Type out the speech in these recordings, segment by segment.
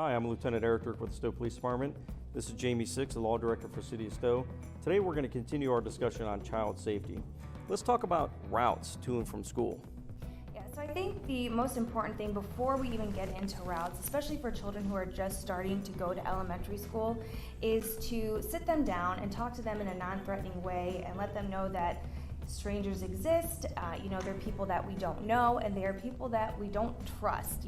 Hi, I'm Lieutenant Eric Dirk with the Stowe Police Department. This is Jamie Six, the Law Director for City of Stowe. Today we're going to continue our discussion on child safety. Let's talk about routes to and from school. Yeah, so I think the most important thing before we even get into routes, especially for children who are just starting to go to elementary school, is to sit them down and talk to them in a non-threatening way and let them know that strangers exist. They're people that we don't know, and they're people that we don't trust.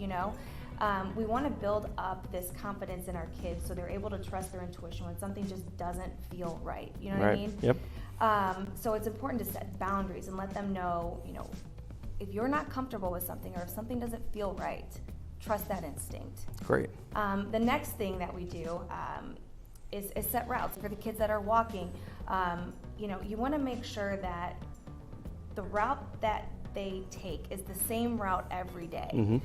We want to build up this confidence in our kids so they're able to trust their intuition when something just doesn't feel right. You know what I mean? Yep. So it's important to set boundaries and let them know, if you're not comfortable with something or if something doesn't feel right, trust that instinct. Great. The next thing that we do is set routes for the kids that are walking. You want to make sure that the route that they take is the same route every day. Mm-hmm.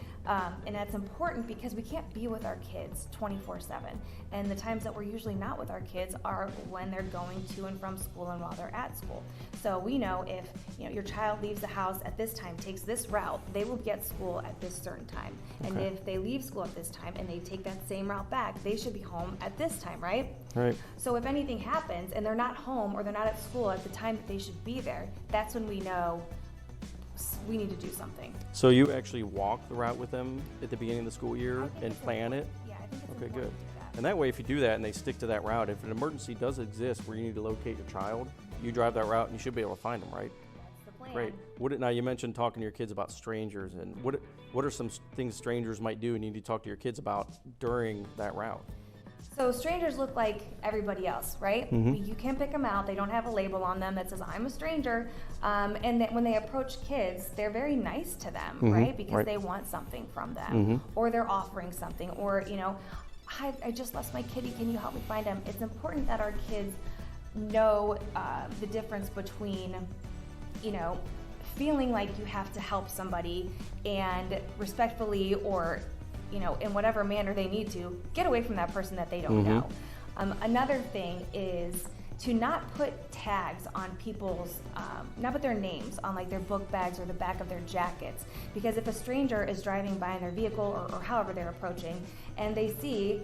And that's important because we can't be with our kids 24/7. And the times that we're usually not with our kids are when they're going to and from school and while they're at school. So we know if your child leaves the house at this time, takes this route, they will be at school at this certain time. And Okay. if they leave school at this time and they take that same route back, they should be home at this time, right? Right. So if anything happens and they're not home or they're not at school at the time that they should be there, that's when we know we need to do something. So you actually walk the route with them at the beginning of the school year I think and it's plan it? Yeah, I think it's Okay, important good. to do that. And that way, if you do that and they stick to that route, if an emergency does exist where you need to locate your child, you drive that route and you should be able to find them, right? That's the plan. Great. Now you mentioned talking to your kids about strangers, and what are some things strangers might do and you need to talk to your kids about during that route? So strangers look like everybody else, right? Mhm. You can't pick them out. They don't have a label on them that says I'm a stranger. And that when they approach kids, they're very nice to them, Mhm. right? Because Right. they want something from them, Mhm. or they're offering something, or hi, I just lost my kitty. Can you help me find him? It's important that our kids know the difference between, feeling like you have to help somebody and respectfully or in whatever manner they need to, get away from that person that they don't Mhm. know. Another thing is to not put tags on people's, not put their names on like their book bags or the back of their jackets. Because if a stranger is driving by in their vehicle or however they're approaching, and they see,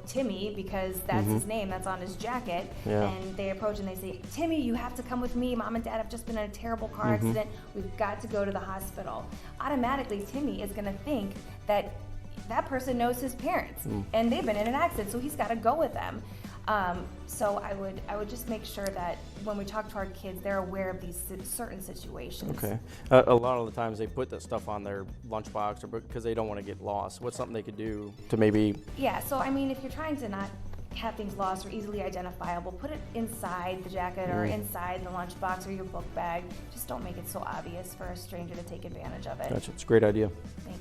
Timmy, because that's his name, that's on his jacket, Yeah. and they approach and they say, Timmy, you have to come with me. Mom and Dad have just been in a terrible car accident. We've got to go to the hospital. Automatically, Timmy is going to think that that person knows his parents and they've been in an accident, so he's got to go with them. So I would just make sure that when we talk to our kids, they're aware of these certain situations. Okay. A lot of the times they put that stuff on their lunchbox or because they don't want to get lost. What's something they could do to maybe? Yeah, so I mean, if you're trying to not have things lost or easily identifiable, put it inside the jacket or inside the lunchbox or your book bag. Just don't make it so obvious for a stranger to take advantage of it. Gotcha. It's a great idea. Thank you.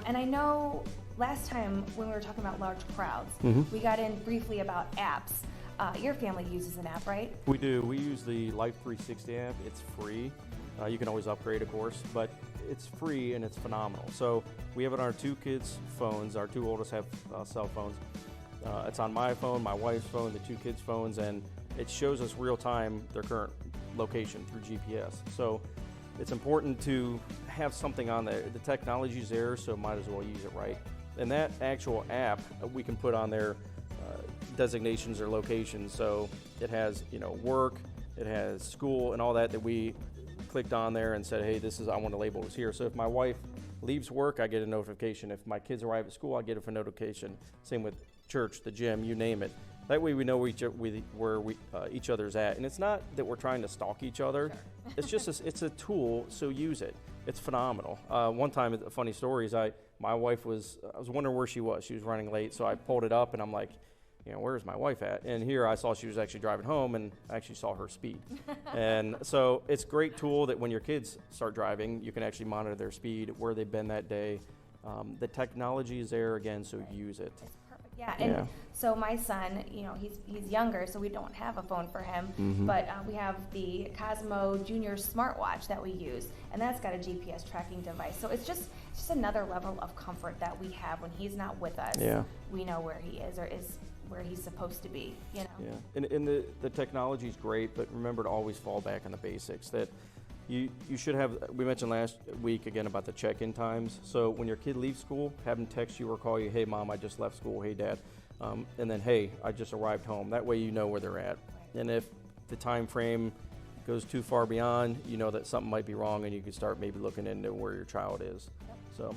And I know last time when we were talking about large crowds, we got in briefly about apps. Your family uses an app, right? We do. We use the Life 360 app. It's free. You can always upgrade, of course, but it's free and it's phenomenal. So we have it on our two kids' phones. Our two oldest have cell phones. It's on my phone, my wife's phone, the two kids' phones, and it shows us real time their current location through GPS. So it's important to have something on there. The technology's there, so might as well use it right. And that actual app, we can put on there designations or locations. So it has, work, it has school, and all that we clicked on there and said, hey, I want to label this here. So if my wife leaves work, I get a notification. If my kids arrive at school, I get a notification. Same with church, the gym, you name it. That way we know where each other's at. And it's not that we're trying to stalk each other. Sure. It's just it's a tool, so use it. It's phenomenal. One time, a funny story is I was wondering where she was. She was running late, so I pulled it up and I'm like, where's my wife at? And here I saw she was actually driving home, and I actually saw her speed. And so it's a great tool that when your kids start driving, you can actually monitor their speed, where they've been that day. The technology is there again, so use it. Yeah, and so my son, he's younger, so we don't have a phone for him, but we have the Cosmo Junior smartwatch that we use, and that's got a GPS tracking device. So it's just another level of comfort that we have when he's not with us. Yeah. We know where he is or is where he's supposed to be, Yeah, and the technology is great, but remember to always fall back on the basics. That You should have, we mentioned last week again about the check-in times. So when your kid leaves school, have them text you or call you, hey mom, I just left school, hey dad. And then, hey, I just arrived home. That way you know where they're at. And if the time frame goes too far beyond, you know that something might be wrong and you can start maybe looking into where your child is. So,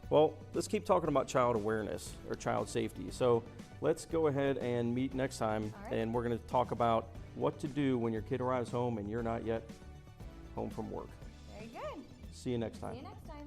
well, let's keep talking about child awareness or child safety. So let's go ahead and meet next time. All right. And we're going to talk about what to do when your kid arrives home and you're not yet home from work. Very good. See you next time. See you next time.